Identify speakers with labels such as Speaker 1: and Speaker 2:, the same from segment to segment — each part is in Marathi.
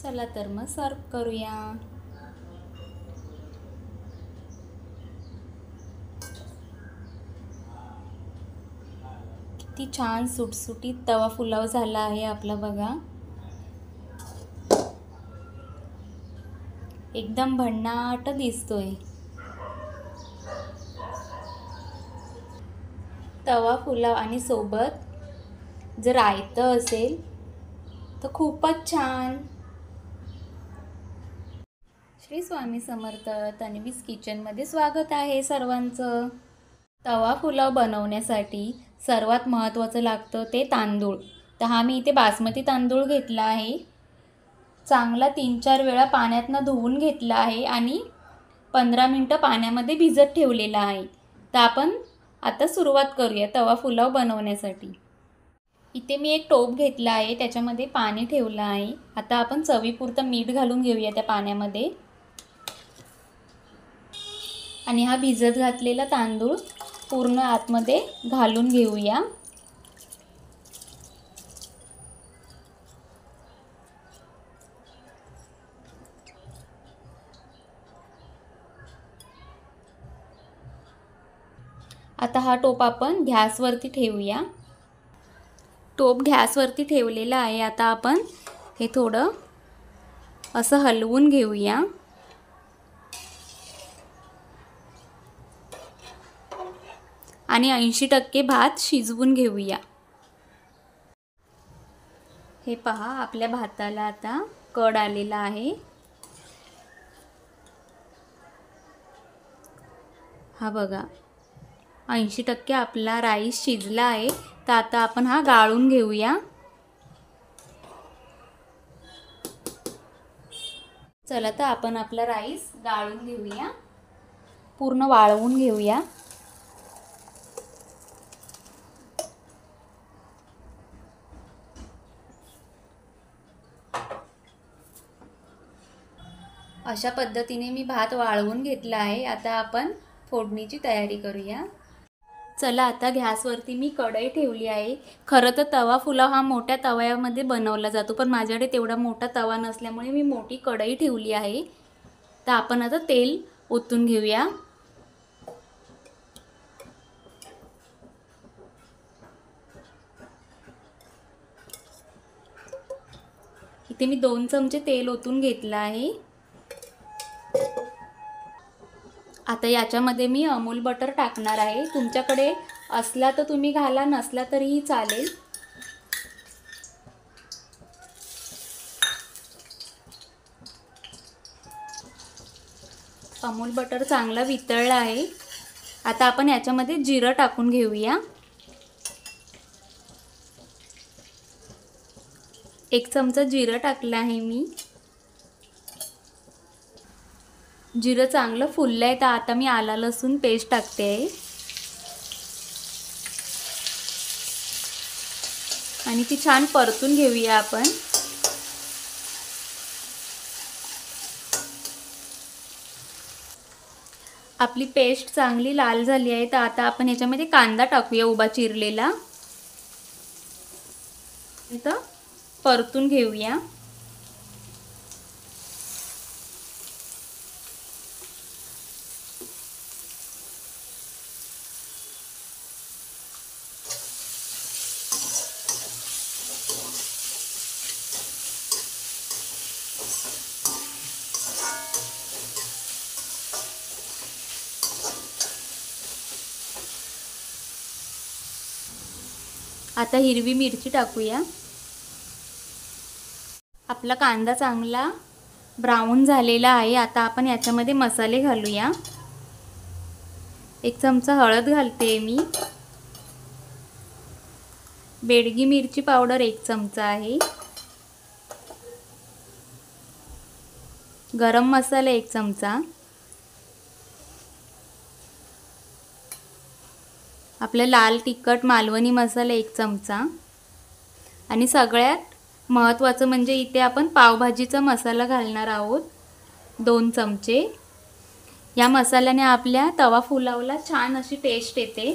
Speaker 1: चला तर मग सर्व करूया। किती छान सुटसुटीत तवा पुलाव झाला आहे आपला बघा। एकदम भन्नाट दिसतोय। तवा पुलाव आणि सोबत जर रायतं असेल तर खूपच छान। श्री स्वामी समर्थ। तन्वीज किचनमध्ये स्वागत आहे सर्वांचं। तवा पुलाव बनवण्यासाठी सर्वात महत्त्वाचं लागतं ते तांदूळ। तर हा मी इथे बासमती तांदूळ घेतला आहे। चांगला 3-4 वेळा पाण्यातनं धुवून घेतला आहे आणि 15 मिनिटं पाण्यामध्ये भिजत ठेवलेला आहे। तर आपण आता सुरुवात करूया तवा पुलाव बनवण्यासाठी। इथे मी एक टोप घेतला आहे, त्याच्यामध्ये पाणी ठेवलं आहे। आता आपण चवीपुरतं मीठ घालून घेऊया त्या पाण्यामध्ये आणि हा भिजत घातलेला तांदूळ पूर्ण आतमध्ये घालून घेऊया। आता हा टोप आपण गॅसवरती ठेवूया। टोप गॅसवरती ठेवलेला आहे। आता आपण हे थोडं असं हलवून घेऊया आणि 80% भात शिजवून घेऊया। हे पहा, आपल्या भाताला आता कड आलेला आहे। हा बघा, 80% आपला राईस शिजला आहे। तर आता आपण हा गाळून घेऊया। चला तर आपण आपला राईस गाळून घेऊया, पूर्ण वाळवून घेऊया। अशा पद्धतीने मी भात वाळवून घेतला आहे। आता आपण फोडणीची तयारी करूया। चला, आता गॅसवरती मी कढई ठेवली आहे। खरं तर तवा पुलाव हा मोठ्या तव्यामध्ये बनवला जातो, पण माझ्याकडे तेवढा मोठा तवा नसल्यामुळे मी मोठी कढई ठेवली आहे। तर आपण आता तेल ओतून घेऊया। इथे मी 2 चमचे तेल ओतून घेतलं आहे। आता याच्यामध्ये मी अमूल बटर टाकणार आहे। तुमच्याकडे असला तर तुम्ही घाला, नसला तरीही चालेल। अमूल बटर चांगला वितळला आहे। आता आपण याच्यामध्ये जिरं टाकून घेऊया। 1 चमचा जिरं टाकलं आहे मी। जिरं चांगलं फुललं आहे, तर आता मी आला लसूण पेस्ट टाकते आहे आणि ती छान परतून घेऊया आपण। आपली पेस्ट चांगली लाल झाली आहे। तर आता आपण याच्यामध्ये कांदा टाकूया उभा चिरलेला, इथं परतून घेऊया। आता हिरवी मिरची टाकूया। आपला कांदा चांगला ब्राऊन झालेला आहे। आता आपण याच्यामध्ये मसाले घालूया। 1 चमचा हळद घालते मी। बेडगी मिरची पावडर 1 चमचा आहे। गरम मसाला 1 चमचा। आपला लाल तिखट मालवणी मसाला 1 चमचा आणि सगळ्यात महत्त्वाचं म्हणजे इथे आपण पावभाजीचा मसाला घालणार आहोत 2 चमचे। या मसाल्याने आपल्या तवा पुलावला छान अशी टेस्ट येते।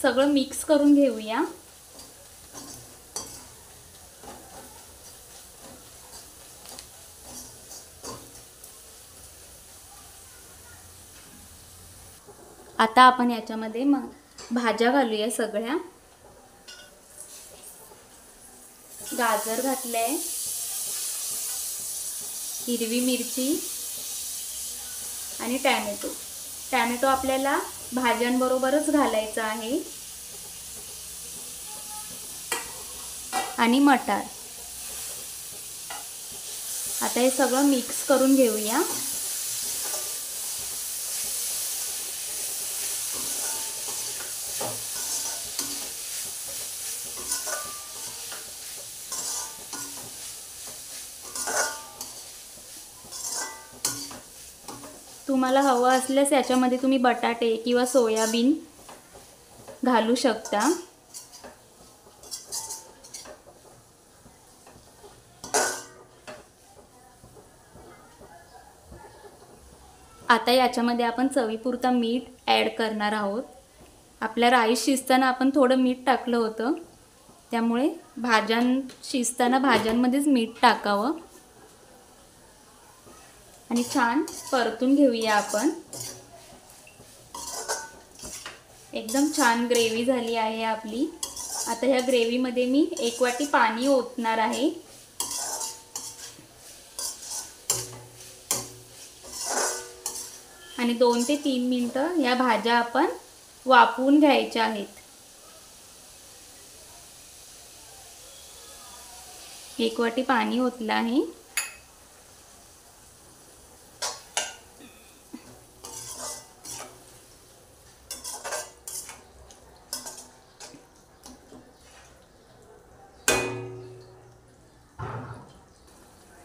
Speaker 1: सगळं मिक्स करून घेऊया। आता आपण याच्यामध्ये भाज्या घालूया सगळ्या. गाजर घातले, हिरवी मिरची आणि टॅमॅटो आपल्याला भाज्यांबरोबरच घालायचा आहे. आणि मटार. आता हे सगळं मिक्स करून घेऊया. तुम्हाला हवं असल्यास याच्यामध्ये तुम्ही बटाटे किंवा सोयाबीन घालू शकता. आता याच्यामध्ये आपण चवीपुरता मीठ ॲड करणार आहोत. आपल्या राईस शिजताना आपण थोडं मीठ टाकलं होतं, त्यामुळे शिजताना भाज्यांमध्येच मीठ टाकावं. आणि छान परतून घेऊया आपण. एकदम छान ग्रेव्ही झाली आहे आपली. आता ह्या ग्रेव्हीमध्ये मी 1 वाटी पाणी ओतणार आहे. आणि 2 ते 3 मिनिटं या भाज्या आपण वाफवून घ्यायच्या आहेत. 1 वाटी पाणी ओतलं आहे.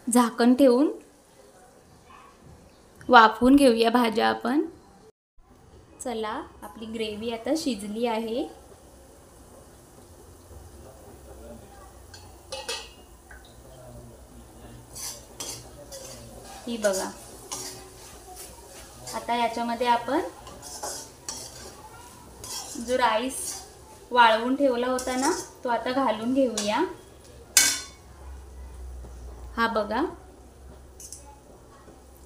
Speaker 1: झाकण ठेवून वाफवून घेऊया भाज्या आपण. चला, आपली ग्रेव्ही आता शिजली आहे. ही बघा. आता याच्यामध्ये आपण जो राईस वाळवून ठेवला होता ना, तो आता घालून घेऊया. हा बघा,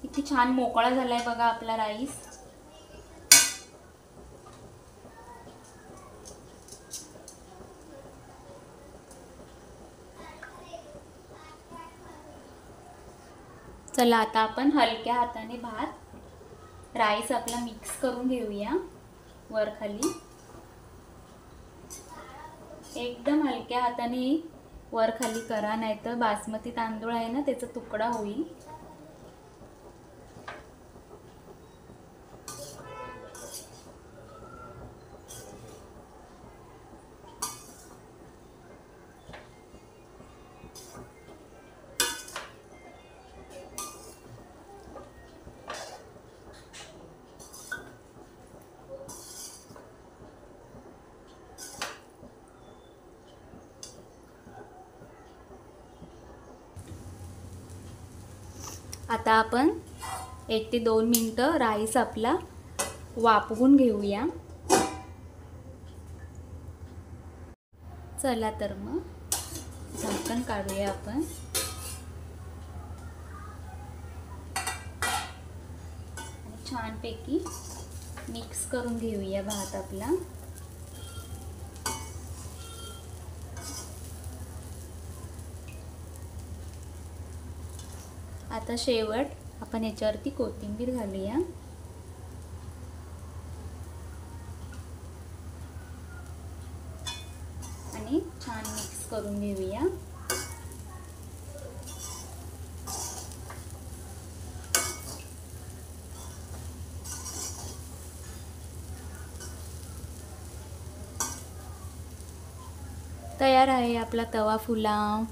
Speaker 1: किती छान मोकळा झालाय बघा आपला राईस. चला, आता आपण हलक्या हाताने राईस आपला मिक्स करून घेऊया. वर खाली एकदम हलक्या हाताने वर खाली करा, नाहीतर बासमती तांदूळ आहे ना, त्याचा तुकडा होईल. आता आपण 1 ते 2 मिनिटं राईस आपला वाफवून घेऊया. चला तर मग झाकण काढूया आपण. छानपैकी मिक्स करून घेऊया भात आपला. आता शेवट आपण याच्यावरती कोथिंबीर घालूया. आणि छान मिक्स करून घेऊया. तयार आहे आपला तवा पुलाव.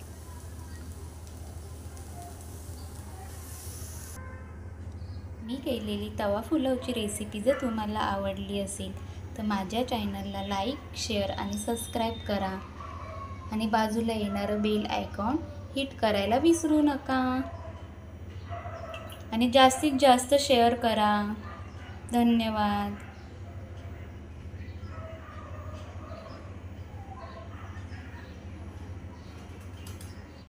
Speaker 1: मी केलेली तवा पुलावची रेसिपी जर तुम्हाला आवडली असेल तर माझ्या चॅनलला लाईक, शेअर आणि सबस्क्राईब करा. आणि बाजूला येणारं बेल आयकॉन हिट करायला विसरू नका. आणि जास्तीत जास्त शेअर करा. धन्यवाद.